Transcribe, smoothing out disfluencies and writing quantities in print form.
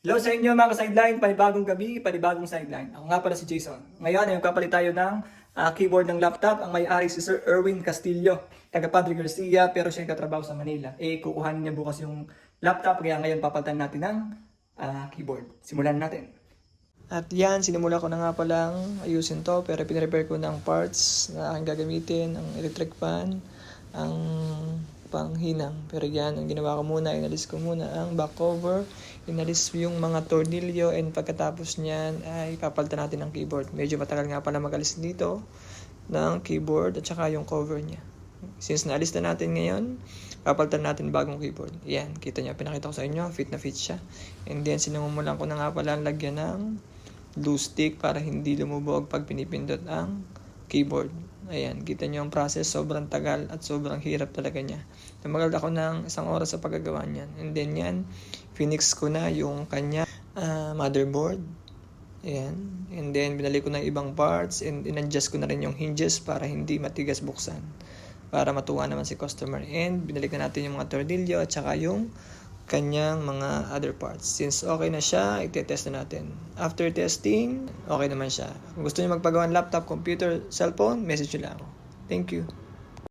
Hello sa inyo mga ka-sideline, panibagong gabi, panibagong sideline. Ako nga pala si Jason. Ngayon ay kapalit tayo ng keyboard ng laptop. Ang may-ari si Sir Erwin Castillo, taga Padre Garcia, pero siya katrabaho sa Manila. Kukuhanin niya bukas yung laptop, kaya ngayon papalitan natin ng keyboard. Simulan natin. At yan, sinimula ko na nga palang ayusin to, pero pinrepair ko ng parts na aking gagamitin, ang electric fan, ang panghinang. Pero yan, ang ginawa ko muna, inalis ko muna ang back cover, inalis yung mga tornilyo, and pagkatapos niyan ay papalitan natin ng keyboard. Medyo matagal nga pala mag-alis dito ng keyboard at saka yung cover niya. Since naalis na natin ngayon, papalitan natin bagong keyboard. Yan, kita niyo, pinakita ko sa inyo, fit na fit siya. And then sinumumulan ko na nga pala lagyan ng glue stick para hindi lumubog pag pinipindot ang keyboard. Ayan, kita nyo ang process, sobrang tagal at sobrang hirap talaga niya. Tumagal ako ng 1 oras sa paggagawa niyan. And then yan, finix ko na yung kanya motherboard. Ayan, and then binalik ko na ibang parts and in-adjust ko na rin yung hinges para hindi matigas buksan. Para matuwa naman si customer. And binalik na natin yung mga tornilyo at saka yung kanyang mga other parts. Since okay na siya, i-test na natin. After testing, okay naman siya. Kung gusto niyo magpagawa ng laptop, computer, cellphone, message nyo lang ako. Thank you.